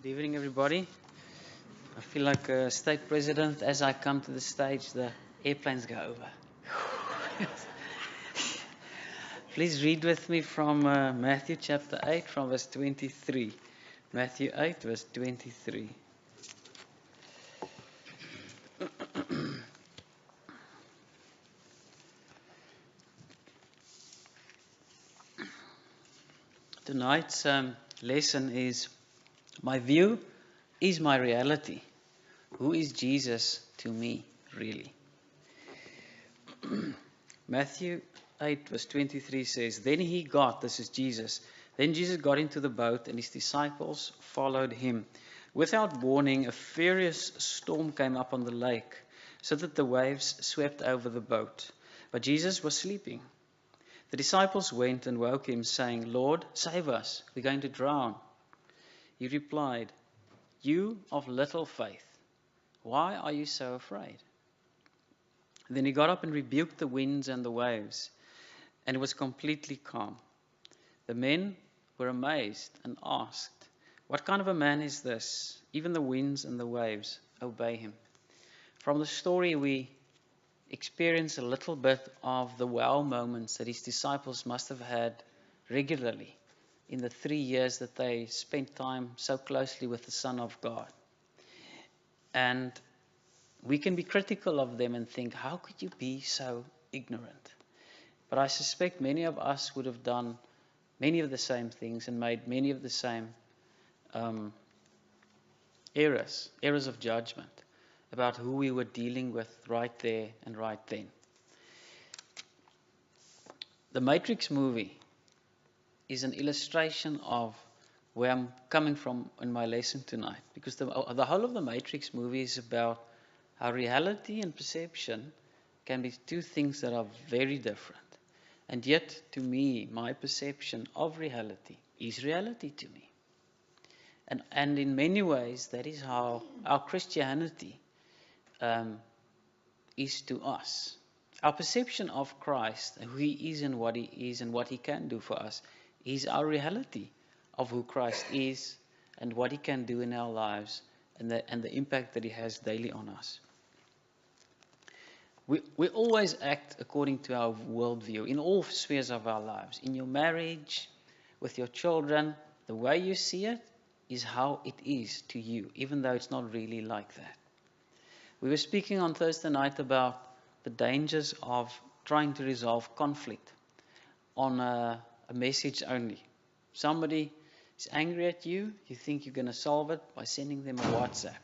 Good evening, everybody. I feel like a state president. As I come to the stage, the airplanes go over. Please read with me from Matthew chapter 8, from verse 23. Matthew 8, verse 23. Tonight's lesson is, my view is my reality. Who is Jesus to me, really? Matthew 8 verse 23 says, this is Jesus, then Jesus got into the boat and his disciples followed him. Without warning, a furious storm came up on the lake, so that the waves swept over the boat. But Jesus was sleeping. The disciples went and woke him, saying, Lord, save us, we're going to drown. He replied, you of little faith, why are you so afraid? Then he got up and rebuked the winds and the waves, and it was completely calm. The men were amazed and asked, what kind of a man is this? Even the winds and the waves obey him. From the story, we experience a little bit of the wow moments that his disciples must have had regularly in the 3 years that they spent time so closely with the Son of God. And we can be critical of them and think, how could you be so ignorant? But I suspect many of us would have done many of the same things and made many of the same errors of judgment about who we were dealing with right there and right then. The Matrix movie is an illustration of where I'm coming from in my lesson tonight, because the whole of the Matrix movie is about how reality and perception can be two things that are very different. And yet, to me, my perception of reality is reality to me. And in many ways, that is how our Christianity is to us. Our perception of Christ, who he is and what he can do for us, is our reality of who Christ is and what he can do in our lives and the impact that he has daily on us. We always act according to our worldview in all spheres of our lives. In your marriage, with your children, the way you see it is how it is to you, even though it's not really like that. We were speaking on Thursday night about the dangers of trying to resolve conflict on a message only. Somebody is angry at you, you think you're going to solve it by sending them a WhatsApp.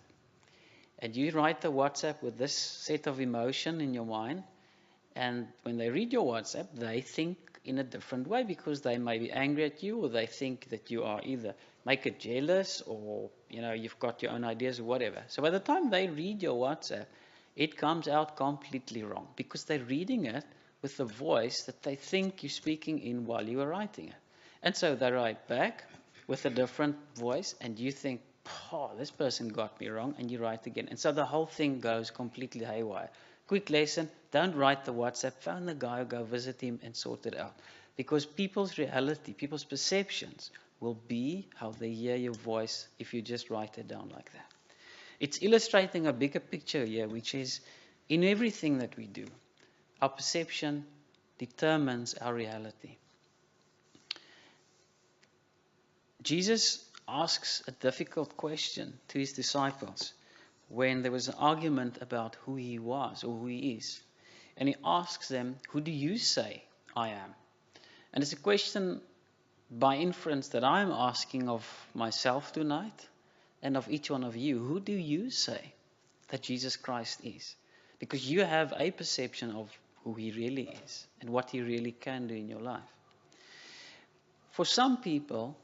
And you write the WhatsApp with this set of emotion in your mind, and when they read your WhatsApp, they think in a different way because they may be angry at you, or they think that you are either make it jealous, or you've got your own ideas or whatever. So by the time they read your WhatsApp, it comes out completely wrong because they're reading it with the voice that they think you're speaking in while you are writing it. And so they write back with a different voice, and you think, oh, this person got me wrong, and you write again. And so the whole thing goes completely haywire. Quick lesson, don't write the WhatsApp, phone the guy or go visit him and sort it out. Because people's reality, people's perceptions will be how they hear your voice if you just write it down like that. It's illustrating a bigger picture here, which is in everything that we do, our perception determines our reality. Jesus asks a difficult question to his disciples when there was an argument about who he was or who he is. And he asks them, who do you say I am? And it's a question by inference that I'm asking of myself tonight and of each one of you. Who do you say that Jesus Christ is? Because you have a perception of who he really is and what he really can do in your life. For some people,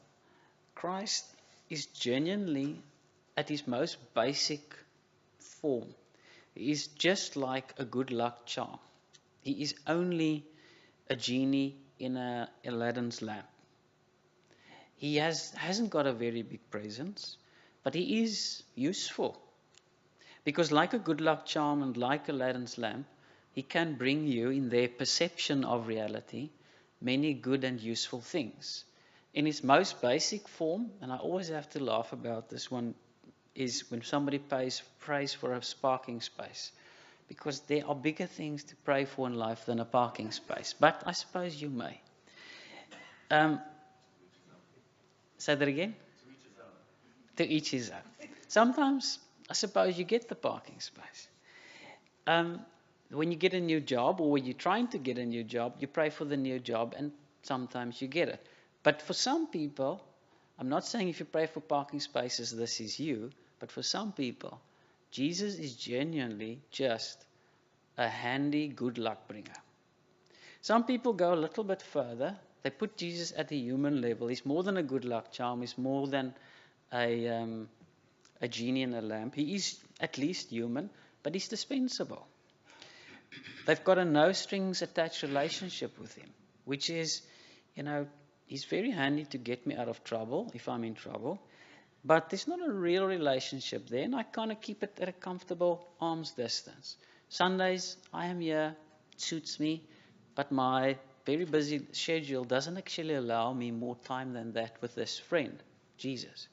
Christ is genuinely at his most basic form. He is just like a good luck charm. He is only a genie in Aladdin's lamp. He hasn't got a very big presence, but he is useful. Because like a good luck charm and like Aladdin's lamp, he can bring you, in their perception of reality, many good and useful things. in its most basic form, and I always have to laugh about this one, is when somebody prays for a parking space. Because there are bigger things to pray for in life than a parking space. But I suppose you may. Say that again? To each his own. Sometimes, I suppose you get the parking space. When you get a new job, or when you're trying to get a new job, you pray for the new job, and sometimes you get it. But for some people, I'm not saying if you pray for parking spaces, this is you, but for some people, Jesus is genuinely just a handy good luck bringer. Some people go a little bit further. They put Jesus at a human level. He's more than a good luck charm. He's more than a genie in a lamp. He is at least human, but he's dispensable. They've got a no strings attached relationship with him, which is, he's very handy to get me out of trouble if I'm in trouble. But there's not a real relationship there, and I kind of keep it at a comfortable arm's distance. Sundays, I am here, it suits me, but my very busy schedule doesn't actually allow me more time than that with this friend, Jesus.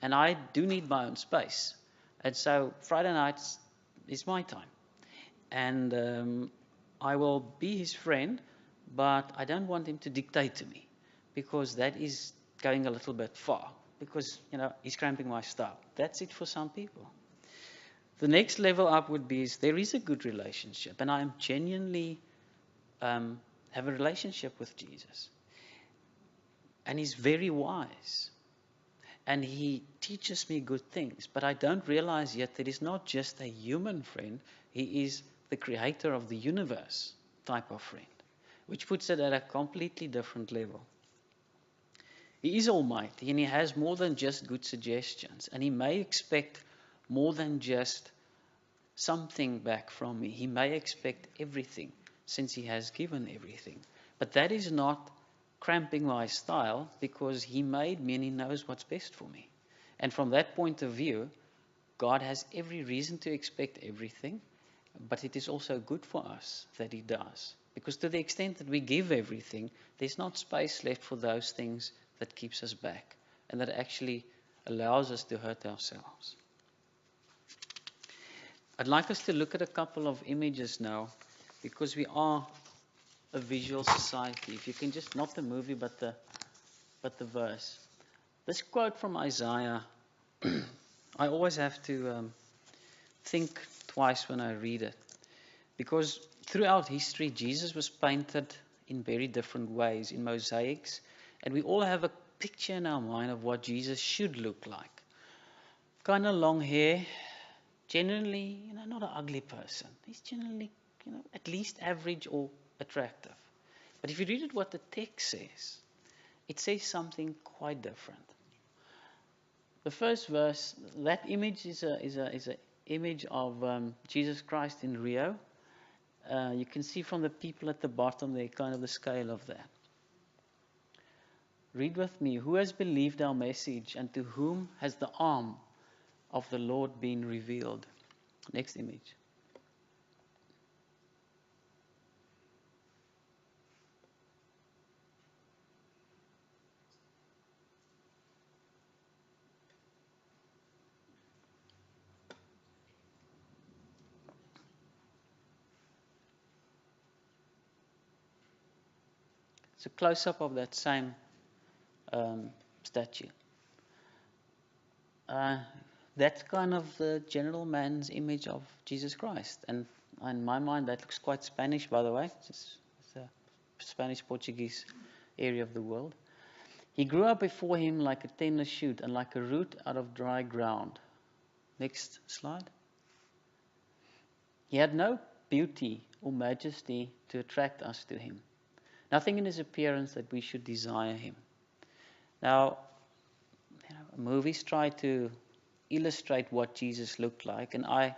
And I do need my own space. And so Friday nights is my time. And I will be his friend, but I don't want him to dictate to me, because that is going a little bit far, because, he's cramping my style. That's it for some people. The next level up would be, there is a good relationship, and I am genuinely have a relationship with Jesus. And he's very wise. And he teaches me good things, but I don't realize yet that he's not just a human friend, he is the creator of the universe type of friend, which puts it at a completely different level. He is almighty, and he has more than just good suggestions, and he may expect more than just something back from me. He may expect everything, since he has given everything. But that is not cramping my style, because he made me and he knows what's best for me. And from that point of view, God has every reason to expect everything, but it is also good for us that he does. Because to the extent that we give everything, there's not space left for those things that keeps us back, and that actually allows us to hurt ourselves. I'd like us to look at a couple of images now, because we are a visual society. If you can just, not the movie, but the verse. This quote from Isaiah, I always have to think twice when I read it, because throughout history, Jesus was painted in very different ways, in mosaics, and we all have a picture in our mind of what Jesus should look like. Kind of long hair, generally, not an ugly person. He's generally, at least average or attractive. But if you read it, what the text says, it says something quite different. The first verse, that image is a image of Jesus Christ in Rio. You can see from the people at the bottom there, kind of the scale of that. Read with me. Who has believed our message, and to whom has the arm of the Lord been revealed? Next image. It's a close-up of that same statue. That's kind of the general man's image of Jesus Christ. And in my mind, that looks quite Spanish, by the way. It's a Spanish-Portuguese area of the world. He grew up before him like a tender shoot and like a root out of dry ground. Next slide. He had no beauty or majesty to attract us to him. Nothing in his appearance that we should desire him. Now, movies try to illustrate what Jesus looked like, and I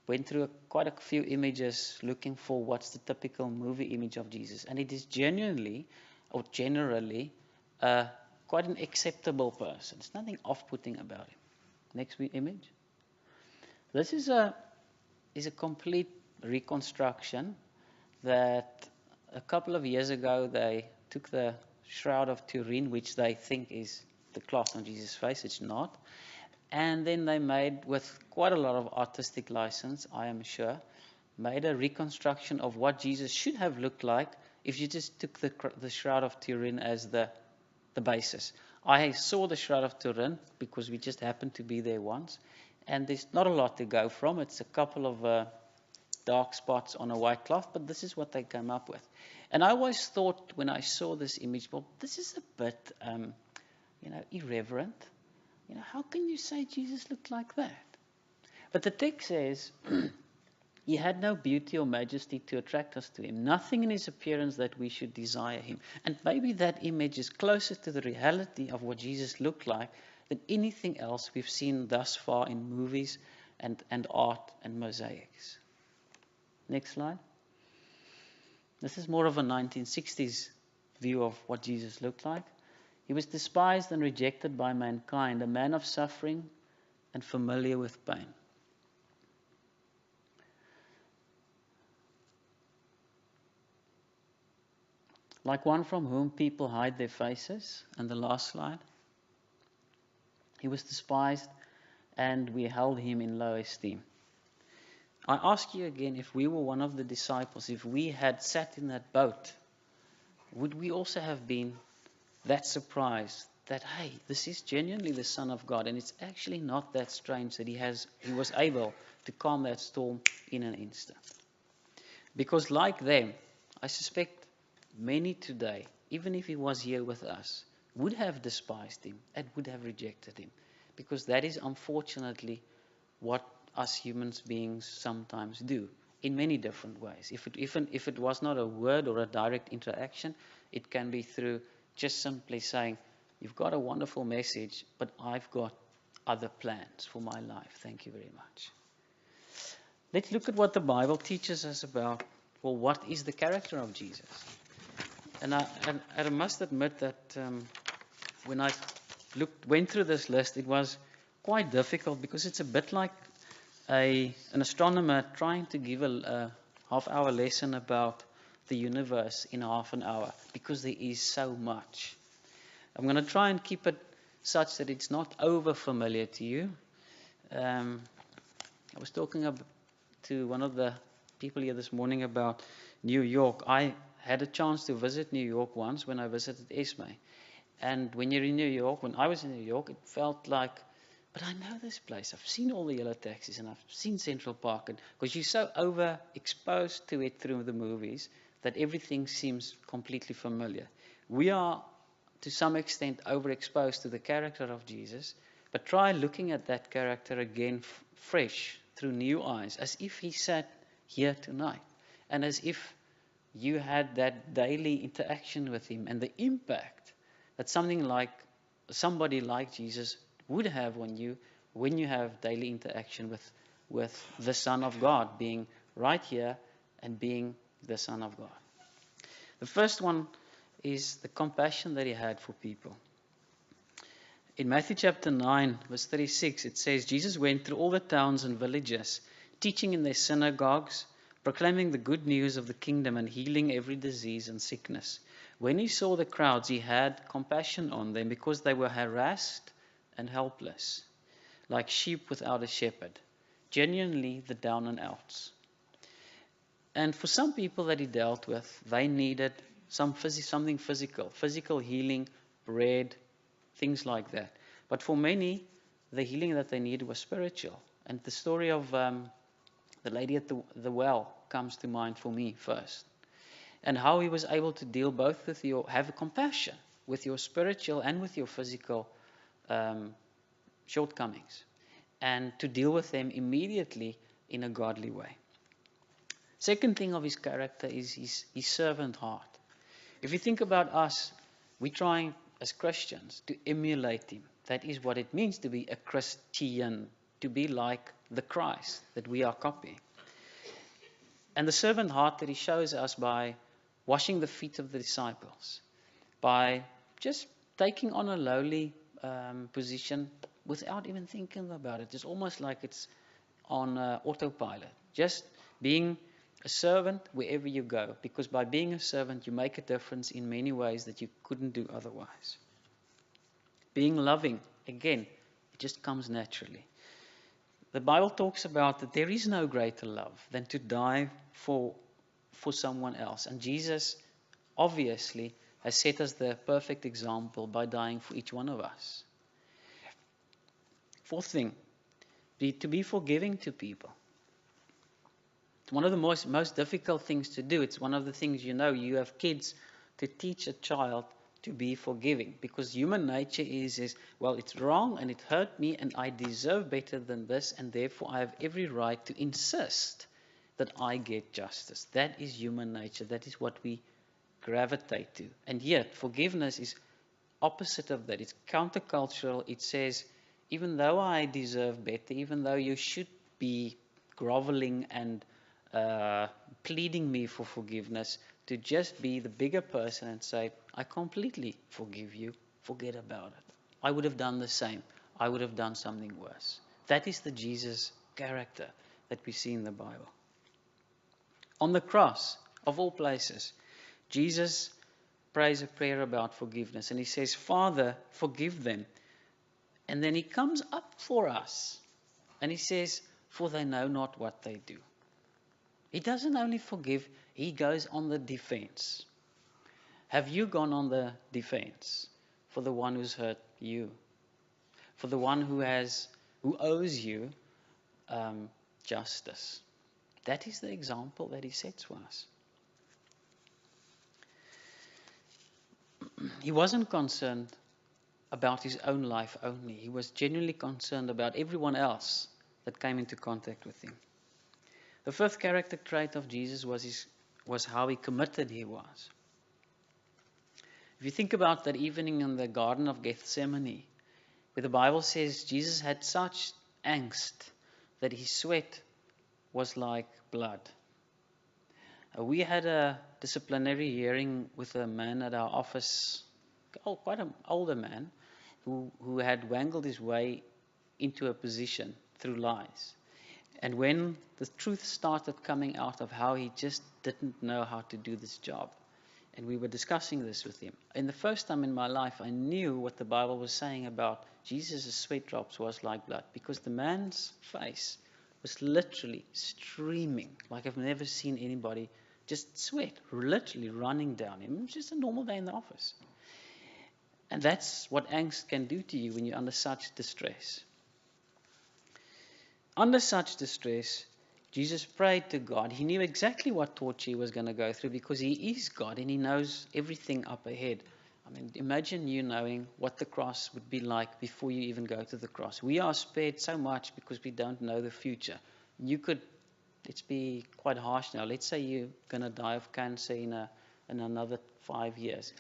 went through quite a few images looking for what's the typical movie image of Jesus, and it is genuinely or generally quite an acceptable person. There's nothing off-putting about him. Next image. This is a complete reconstruction that a couple of years ago they took the shroud of Turin, which they think is the cloth on Jesus' face. It's not. And then they made, with quite a lot of artistic license, I am sure, made a reconstruction of what Jesus should have looked like if you just took the Shroud of Turin as the basis. I saw the Shroud of Turin because we just happened to be there once, and there's not a lot to go from. It's a couple of dark spots on a white cloth, but this is what they came up with. And I always thought when I saw this image, well, this is a bit, irreverent. How can you say Jesus looked like that? But the text says, he had no beauty or majesty to attract us to him, nothing in his appearance that we should desire him. And maybe that image is closer to the reality of what Jesus looked like than anything else we've seen thus far in movies and art and mosaics. Next slide. This is more of a 1960s view of what Jesus looked like. He was despised and rejected by mankind, a man of suffering and familiar with pain. Like one from whom people hide their faces. And the last slide. He was despised and we held him in low esteem. I ask you again, if we were one of the disciples, if we had sat in that boat, would we also have been that surprised that, hey, this is genuinely the Son of God, and it's actually not that strange that he was able to calm that storm in an instant? Because like them, I suspect many today, even if he was here with us, would have despised him and would have rejected him. Because that is unfortunately what us human beings sometimes do in many different ways. If it was not a word or a direct interaction, it can be through just simply saying, you've got a wonderful message, but I've got other plans for my life. Thank you very much. Let's look at what the Bible teaches us about, well, what is the character of Jesus? And I must admit that when I went through this list, it was quite difficult because it's a bit like an astronomer trying to give a half-hour lesson about the universe in half an hour, because there is so much. I'm going to try and keep it such that it's not over familiar to you. I was talking to one of the people here this morning about New York. I had a chance to visit New York once when I visited Esme. And when you're in New York, when I was in New York, it felt like, but I know this place. I've seen all the yellow taxis and I've seen Central Park. Because you're so overexposed to it through the movies that everything seems completely familiar. We are, to some extent, overexposed to the character of Jesus. But try looking at that character again fresh, through new eyes, as if he sat here tonight. And as if you had that daily interaction with him and the impact that somebody like Jesus would have on you when you have daily interaction with the Son of God, being right here and being the Son of God. The first one is the compassion that he had for people. In Matthew chapter 9, verse 36, it says, Jesus went through all the towns and villages, teaching in their synagogues, proclaiming the good news of the kingdom and healing every disease and sickness. When he saw the crowds, he had compassion on them because they were harassed and helpless, like sheep without a shepherd, genuinely the down and outs. And for some people that he dealt with, they needed something physical healing, bread, things like that. But for many, the healing that they needed was spiritual. And the story of the lady at the well comes to mind for me first. And how he was able to deal both with have compassion with your spiritual and with your physical shortcomings, and to deal with them immediately in a godly way. Second thing of his character is his servant heart. If you think about us, we're trying as Christians to emulate him. That is what it means to be a Christian, to be like the Christ that we are copying. And the servant heart that he shows us by washing the feet of the disciples, by just taking on a lowly position without even thinking about it. It's almost like it's on autopilot. Just being A servant wherever you go, because by being a servant, you make a difference in many ways that you couldn't do otherwise. Being loving, again, it just comes naturally. The Bible talks about that there is no greater love than to die for someone else. And Jesus, obviously, has set us the perfect example by dying for each one of us. Fourth thing, to be forgiving to people. It's one of the most difficult things to do. It's one of the things, you have kids, to teach a child to be forgiving, because human nature is well, it's wrong and it hurt me and I deserve better than this, and therefore I have every right to insist that I get justice. That is human nature. That is what we gravitate to. And yet forgiveness is opposite of that. It's countercultural. It says, even though I deserve better, even though you should be groveling and pleading me for forgiveness, to just be the bigger person and say, I completely forgive you, forget about it. I would have done the same. I would have done something worse. That is the Jesus character that we see in the Bible. On the cross, of all places, Jesus prays a prayer about forgiveness, and he says, Father, forgive them. And then he comes up for us, and he says, for they know not what they do. He doesn't only forgive, he goes on the defense. Have you gone on the defense for the one who's hurt you? For the one who owes you justice? That is the example that he sets for us. He wasn't concerned about his own life only. He was genuinely concerned about everyone else that came into contact with him. The fifth character trait of Jesus was how he committed he was. If you think about that evening in the Garden of Gethsemane, where the Bible says Jesus had such angst that his sweat was like blood. We had a disciplinary hearing with a man at our office, quite an older man, who had wangled his way into a position through lies. And when the truth started coming out of how he just didn't know how to do this job, and we were discussing this with him. And the first time in my life, I knew what the Bible was saying about Jesus' sweat drops was like blood, because the man's face was literally streaming, like I've never seen anybody, just sweat literally running down him. It was just a normal day in the office. And that's what angst can do to you when you're under such distress. Under such distress, Jesus prayed to God. He knew exactly what torture he was going to go through, because he is God and he knows everything up ahead. I mean, imagine you knowing what the cross would be like before you even go to the cross. We are spared so much because we don't know the future. You could, let's be quite harsh now, let's say you're going to die of cancer in another 5 years.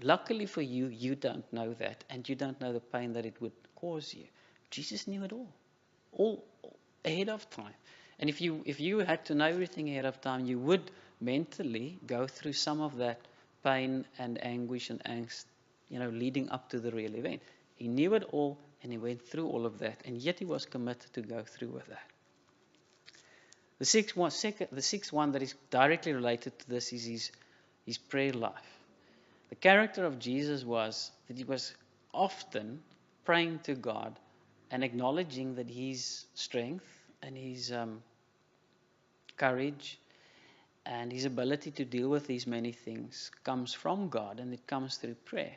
Luckily for you, you don't know that, and you don't know the pain that it would cause you. Jesus knew it all ahead of time. And if you had to know everything ahead of time, you would mentally go through some of that pain and anguish and angst, leading up to the real event. He knew it all, and he went through all of that, and yet he was committed to go through with that. The sixth one that is directly related to this is his prayer life. The character of Jesus was that he was often praying to God and acknowledging that his strength and his courage and his ability to deal with these many things comes from God, and it comes through prayer.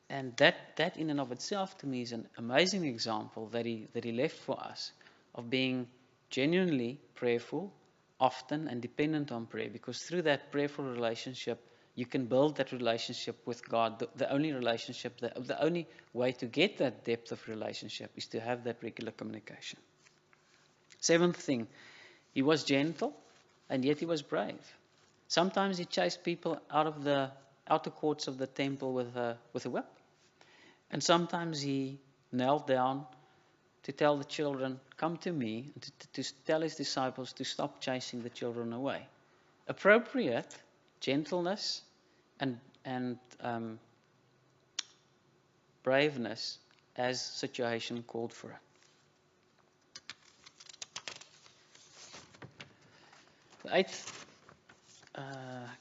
And that in and of itself to me is an amazing example that he left for us of being genuinely prayerful, often, and dependent on prayer, because through that prayerful relationship you can build that relationship with God. The only relationship, the only way to get that depth of relationship is to have that regular communication. Seventh thing, he was gentle, and yet he was brave. Sometimes he chased people out of the outer courts of the temple with a whip. And sometimes he knelt down to tell the children, come to me, and to tell his disciples to stop chasing the children away. Appropriate gentleness and braveness as situation called for it. The eighth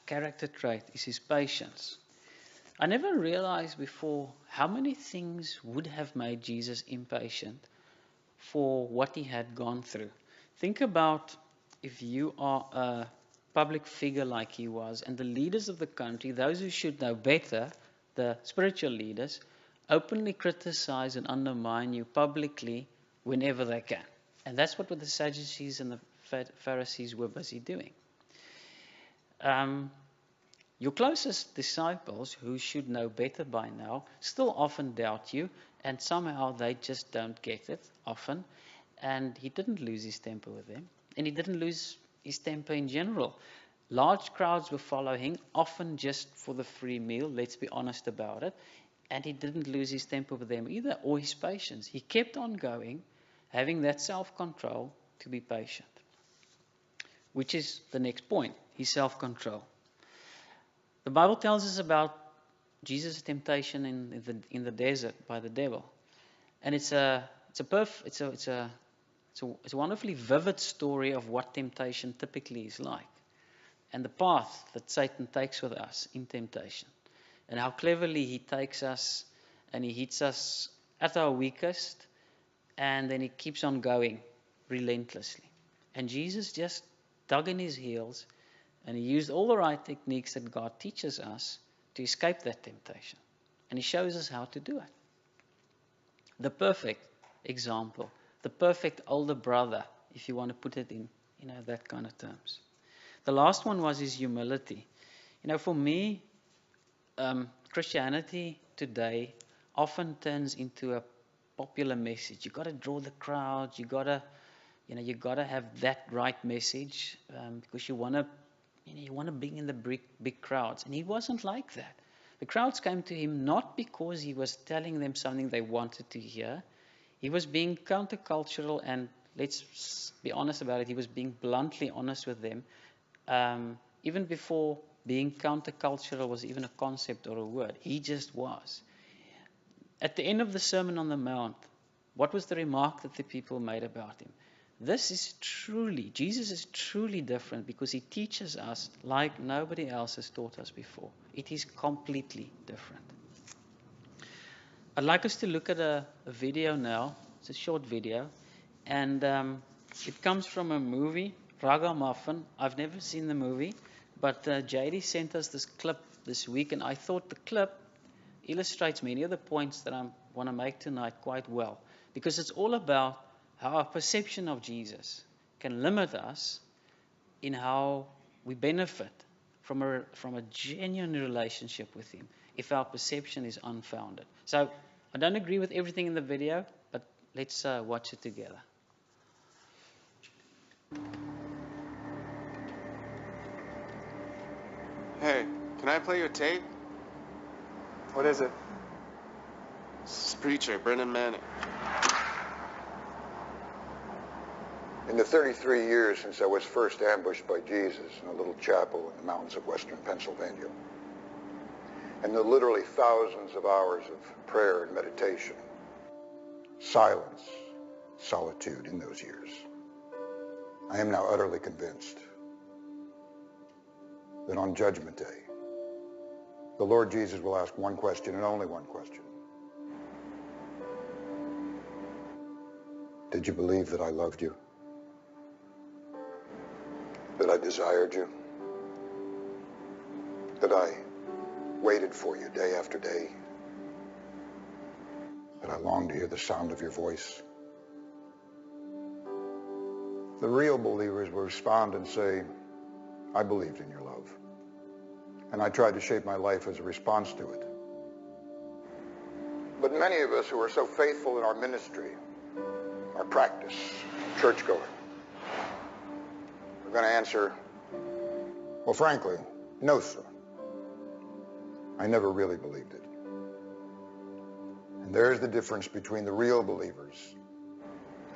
character trait is his patience. I never realized before how many things would have made Jesus impatient for what he had gone through. Think about if you are a public figure like he was, and the leaders of the country, those who should know better, the spiritual leaders, openly criticize and undermine you publicly whenever they can. And that's what the Sadducees and the Pharisees were busy doing. Your closest disciples, who should know better by now, still often doubt you, and somehow they just don't get it often. And he didn't lose his temper with them, and he didn't lose his temper in general. Large crowds were following, often just for the free meal, let's be honest about it. And he didn't lose his temper with them either, or his patience. He kept on going, having that self-control to be patient. Which is the next point, his self-control. The Bible tells us about Jesus' temptation in the desert by the devil. And it's a wonderfully vivid story of what temptation typically is like. And the path that Satan takes with us in temptation. And how cleverly he takes us and he hits us at our weakest, and then he keeps on going relentlessly. And Jesus just dug in his heels, and he used all the right techniques that God teaches us to escape that temptation. And he shows us how to do it. The perfect example, the perfect older brother, if you want to put it in that kind of terms. The last one was his humility. For me, Christianity today often turns into a popular message. You got to draw the crowd. You got to have that right message because you want to bring in the big crowds. And he wasn't like that. The crowds came to him not because he was telling them something they wanted to hear. He was being countercultural, and let's be honest about it, he was being bluntly honest with them. Even before being countercultural was even a concept or a word. He just was. At the end of the Sermon on the Mount, what was the remark that the people made about him? Jesus is truly different because he teaches us like nobody else has taught us before. It is completely different. I'd like us to look at a video now. It's a short video. And it comes from a movie, Ragamuffin. I've never seen the movie, but JD sent us this clip this week, and I thought the clip illustrates many of the points that I want to make tonight quite well, because it's all about how our perception of Jesus can limit us in how we benefit from a genuine relationship with him if our perception is unfounded. So I don't agree with everything in the video, but let's watch it together. Hey, can I play your tape? What is it? This preacher, Brennan Manning. In the 33 years since I was first ambushed by Jesus in a little chapel in the mountains of western Pennsylvania, and the literally thousands of hours of prayer and meditation, silence, solitude in those years, I am now utterly convinced that on Judgment Day, the Lord Jesus will ask one question and only one question. Did you believe that I loved you? That I desired you? That I waited for you day after day? That I longed to hear the sound of your voice? The real believers will respond and say, I believed in your love, and I tried to shape my life as a response to it. But many of us who are so faithful in our ministry, our practice, churchgoing, we're going to answer, well, frankly, no, sir. I never really believed it. And there's the difference between the real believers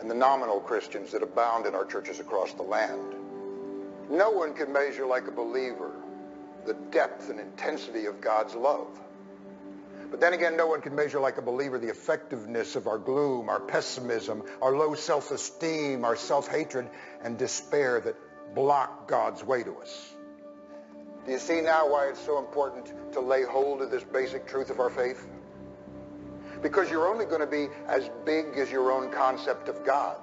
and the nominal Christians that abound in our churches across the land. No one can measure like a believer the depth and intensity of God's love. But then again, no one can measure like a believer the effectiveness of our gloom, our pessimism, our low self-esteem, our self-hatred and despair that block God's way to us. Do you see now why it's so important to lay hold of this basic truth of our faith? Because you're only going to be as big as your own concept of God.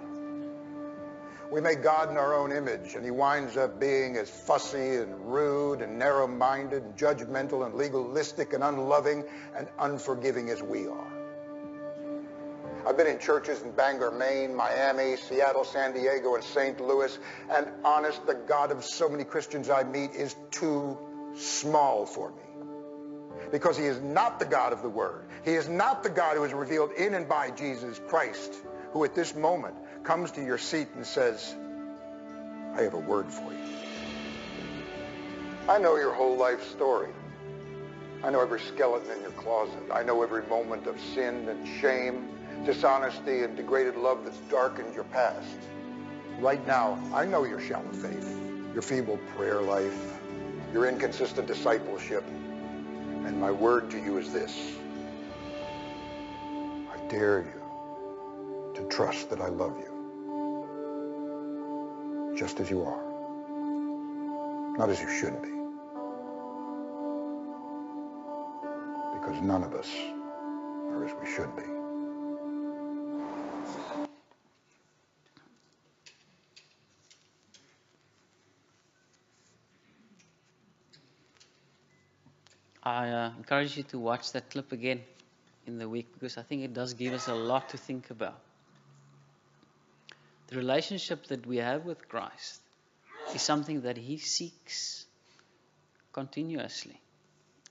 We make God in our own image, and he winds up being as fussy and rude and narrow-minded and judgmental and legalistic and unloving and unforgiving as we are. I've been in churches in Bangor, Maine, Miami, Seattle, San Diego, and St. Louis, and honest, the God of so many Christians I meet is too small for me. Because he is not the God of the Word. He is not the God who is revealed in and by Jesus Christ, who at this moment comes to your seat and says, I have a word for you. I know your whole life story. I know every skeleton in your closet. I know every moment of sin and shame, dishonesty and degraded love that's darkened your past. Right now, I know your shallow faith, your feeble prayer life, your inconsistent discipleship. And my word to you is this. I dare you to trust that I love you. Just as you are. Not as you should be. Because none of us are as we should be. I encourage you to watch that clip again in the week, because I think it does give us a lot to think about. The relationship that we have with Christ is something that he seeks continuously,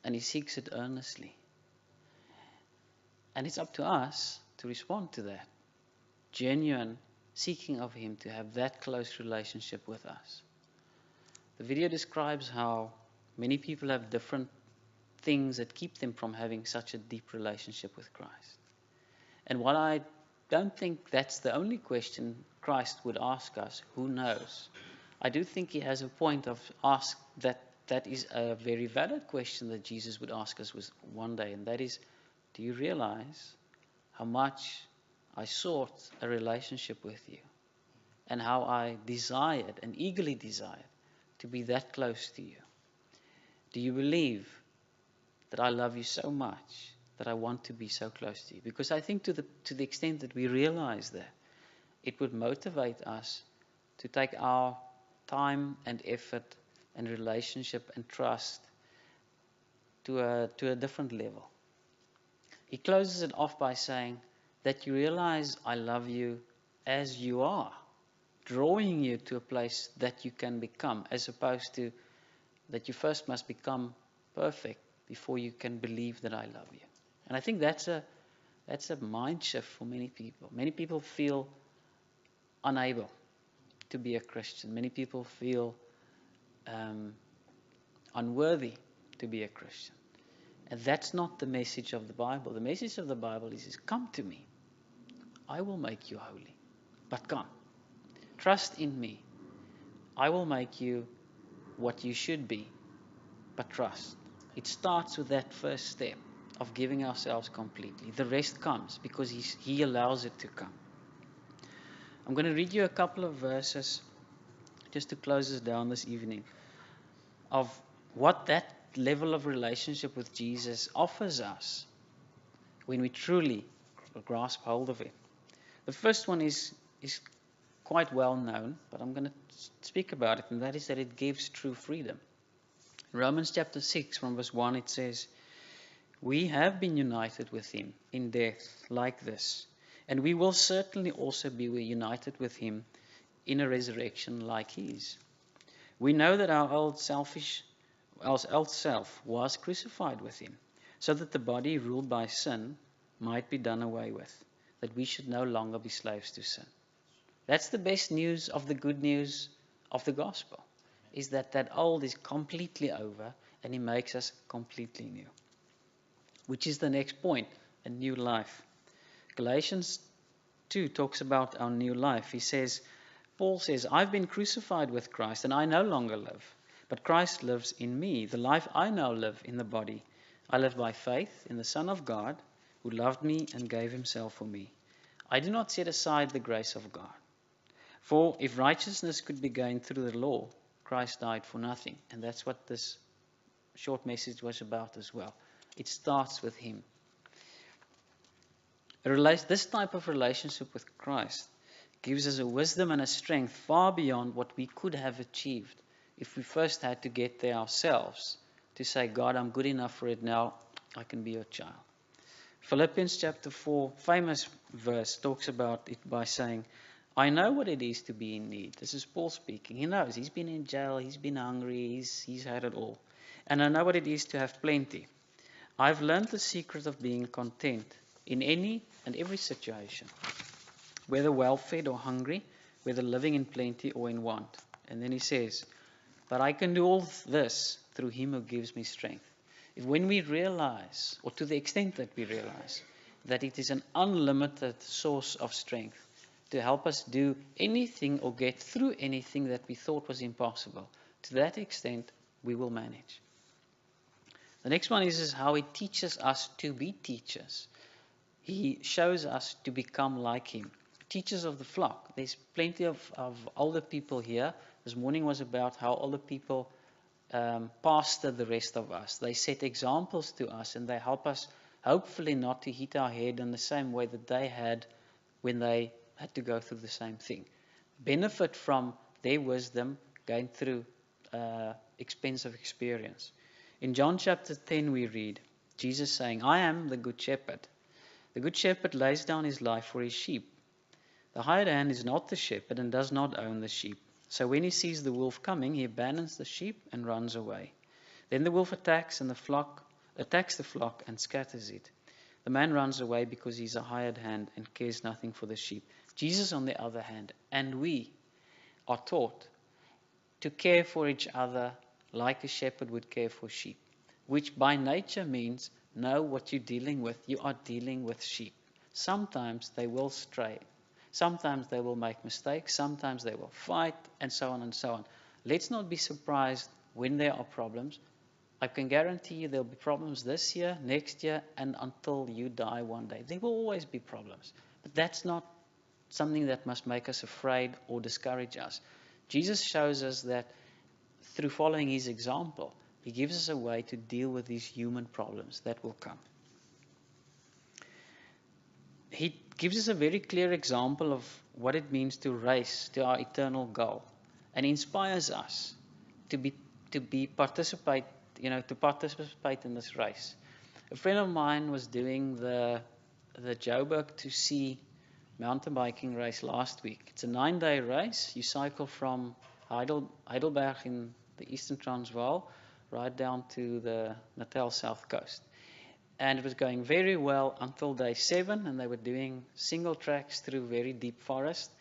and he seeks it earnestly. And it's up to us to respond to that genuine seeking of him to have that close relationship with us. The video describes how many people have different things that keep them from having such a deep relationship with Christ. And while I don't think that's the only question Christ would ask us, who knows? I do think he has a point of ask that is a very valid question that Jesus would ask us one day, and that is, do you realize how much I sought a relationship with you, and how I desired and eagerly desired to be that close to you? Do you believe that I love you so much that I want to be so close to you? Because I think to the extent that we realize that, it would motivate us to take our time and effort and relationship and trust to a different level. He closes it off by saying that you realize I love you as you are, drawing you to a place that you can become, as opposed to that you first must become perfect before you can believe that I love you. And I think that's a mind shift for many people. Many people feel unable to be a Christian. Many people feel unworthy to be a Christian. And that's not the message of the Bible. The message of the Bible is come to me. I will make you holy. But come. Trust in me. I will make you what you should be. But trust. It starts with that first step of giving ourselves completely. The rest comes because he allows it to come. I'm going to read you a couple of verses just to close us down this evening of what that level of relationship with Jesus offers us when we truly grasp hold of it. The first one is quite well known, but I'm going to speak about it, and that is that it gives true freedom. In Romans chapter 6 from verse 1 it says, we have been united with him in death like this, and we will certainly also be united with him in a resurrection like his. We know that our old self was crucified with him, so that the body ruled by sin might be done away with, that we should no longer be slaves to sin. That's the best news of the good news of the gospel, is that old is completely over and he makes us completely new. Which is the next point, a new life. Galatians 2 talks about our new life. Paul says, I've been crucified with Christ and I no longer live, but Christ lives in me. The life I now live in the body, I live by faith in the Son of God who loved me and gave himself for me. I do not set aside the grace of God. For if righteousness could be gained through the law, Christ died for nothing. And that's what this short message was about as well. It starts with him. This type of relationship with Christ gives us a wisdom and a strength far beyond what we could have achieved if we first had to get there ourselves to say, God, I'm good enough for it now, I can be your child. Philippians chapter 4, famous verse, talks about it by saying, I know what it is to be in need. This is Paul speaking. He knows. He's been in jail. He's been hungry. He's had it all. And I know what it is to have plenty. I've learned the secret of being content in any and every situation, whether well-fed or hungry, whether living in plenty or in want. And then he says, but I can do all this through him who gives me strength. If when we realize, or to the extent that we realize, that it is an unlimited source of strength to help us do anything or get through anything that we thought was impossible, to that extent, we will manage. The next one is how he teaches us to be teachers. He shows us to become like him. Teachers of the flock. There's plenty of older people here. This morning was about how older people pastor the rest of us. They set examples to us and they help us, hopefully, not to hit our head in the same way that they had when they had to go through the same thing. Benefit from their wisdom going through expensive experience. In John chapter 10 we read Jesus saying, I am the good shepherd. The good shepherd lays down his life for his sheep. The hired hand is not the shepherd and does not own the sheep. So when he sees the wolf coming, he abandons the sheep and runs away. Then the wolf attacks the flock and scatters it. The man runs away because he's a hired hand and cares nothing for the sheep. Jesus, on the other hand, and we are taught to care for each other like a shepherd would care for sheep, which by nature means know what you're dealing with. You are dealing with sheep. Sometimes they will stray. Sometimes they will make mistakes. Sometimes they will fight, and so on and so on. Let's not be surprised when there are problems. I can guarantee you there will be problems this year, next year, and until you die one day. There will always be problems. But that's not something that must make us afraid or discourage us. Jesus shows us that through following his example, he gives us a way to deal with these human problems that will come. He gives us a very clear example of what it means to race to our eternal goal, and inspires us to participate in this race. A friend of mine was doing the Joburg to Sea mountain biking race last week. It's a 9-day race. You cycle from Heidelberg in the Eastern Transvaal right down to the Natal South Coast. And it was going very well until day 7, and they were doing single tracks through very deep forest.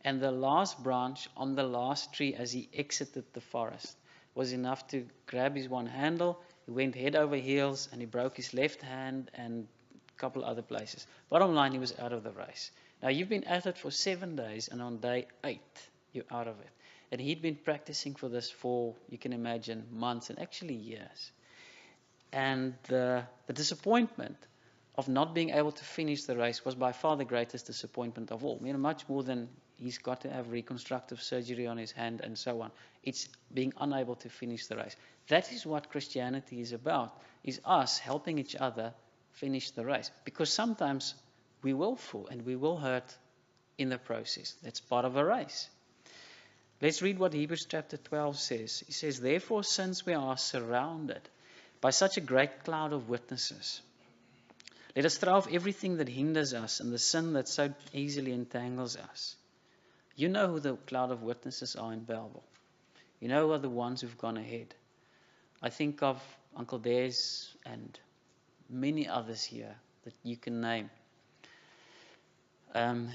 And the last branch on the last tree as he exited the forest was enough to grab his one handle. He went head over heels and he broke his left hand and a couple other places. Bottom line, he was out of the race. Now, you've been at it for 7 days, and on day 8, you're out of it. And he'd been practicing for this for, you can imagine, months and actually years. And the disappointment of not being able to finish the race was by far the greatest disappointment of all. Much more than he's got to have reconstructive surgery on his hand and so on. It's being unable to finish the race. That is what Christianity is about, is us helping each other finish the race. Because sometimes we will fall and we will hurt in the process. That's part of a race. Let's read what Hebrews chapter 12 says. He says, therefore, since we are surrounded by such a great cloud of witnesses, let us throw off everything that hinders us and the sin that so easily entangles us. You know who the cloud of witnesses are in Bellville. You know who are the ones who've gone ahead. I think of Uncle Des and many others here that you can name. And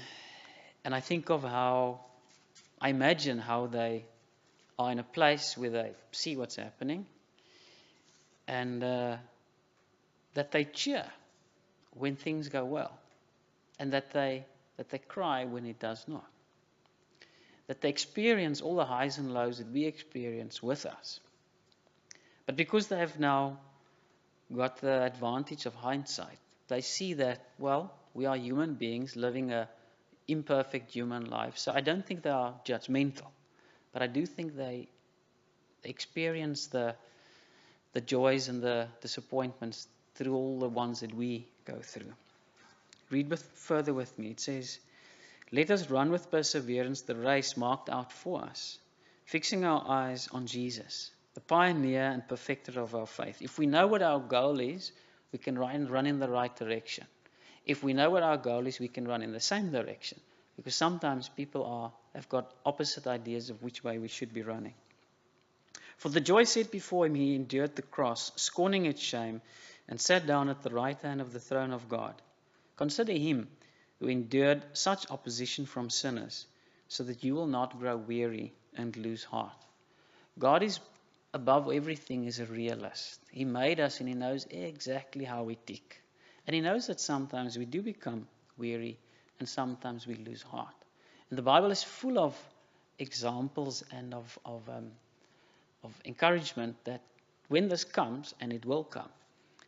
I think of I imagine how they are in a place where they see what's happening, and that they cheer when things go well, and that they cry when it does not. That they experience all the highs and lows that we experience with us. But because they have now got the advantage of hindsight, they see that, well, we are human beings living a imperfect human lives. So I don't think they are judgmental, but I do think they experience the joys and the disappointments through all the ones that we go through. Read further with me. It says, "Let us run with perseverance the race marked out for us, fixing our eyes on Jesus, the pioneer and perfecter of our faith." If we know what our goal is, we can run in the right direction. If we know what our goal is, we can run in the same direction. Because sometimes people have got opposite ideas of which way we should be running. "For the joy set before him, he endured the cross, scorning its shame, and sat down at the right hand of the throne of God. Consider him who endured such opposition from sinners, so that you will not grow weary and lose heart." God is above everything is a realist. He made us and he knows exactly how we tick. And he knows that sometimes we do become weary and sometimes we lose heart. And the Bible is full of examples and of encouragement that when this comes, and it will come,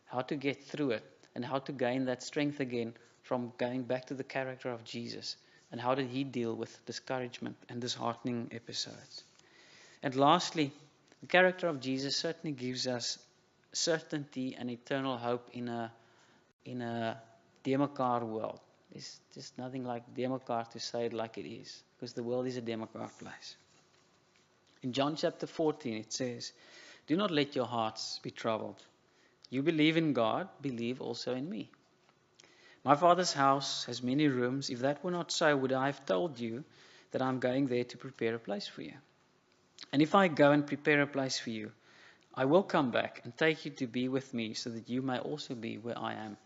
how to get through it and how to gain that strength again from going back to the character of Jesus, and how did he deal with discouragement and disheartening episodes. And lastly, the character of Jesus certainly gives us certainty and eternal hope in a democrat world. There's just nothing like democrat to say it like it is, because the world is a democrat place. In John chapter 14 it says, "Do not let your hearts be troubled. You believe in God, believe also in me. My Father's house has many rooms. If that were not so, would I have told you that I'm going there to prepare a place for you? And if I go and prepare a place for you, I will come back and take you to be with me, so that you may also be where I am."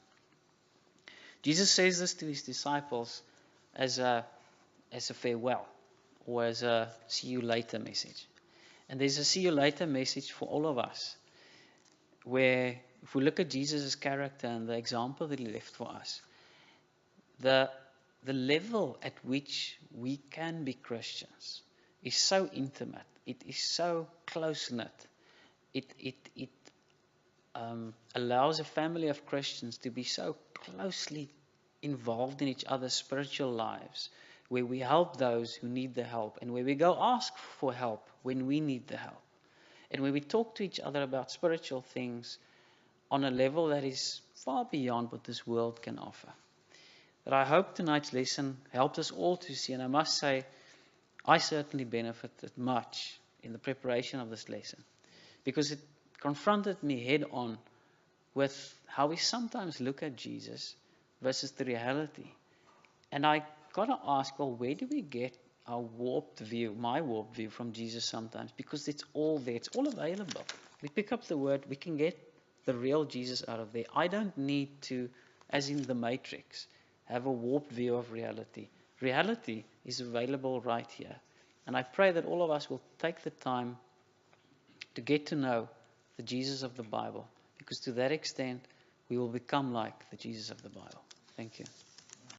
Jesus says this to his disciples as a farewell, or as a see you later message. And there's a see you later message for all of us, where if we look at Jesus' character and the example that he left for us, the level at which we can be Christians is so intimate. It is so close-knit. It allows a family of Christians to be so closely involved in each other's spiritual lives, where we help those who need the help, and where we go ask for help when we need the help, and where we talk to each other about spiritual things on a level that is far beyond what this world can offer. But I hope tonight's lesson helped us all to see, and I must say, I certainly benefited much in the preparation of this lesson, because it confronted me head on with how we sometimes look at Jesus versus the reality. And I got to ask, well, where do we get our warped view, my warped view from Jesus sometimes? Because it's all there, it's all available. We pick up the word, we can get the real Jesus out of there. I don't need to, as in the Matrix, have a warped view of reality. Reality is available right here. And I pray that all of us will take the time to get to know the Jesus of the Bible, because to that extent, we will become like the Jesus of the Bible. Thank you.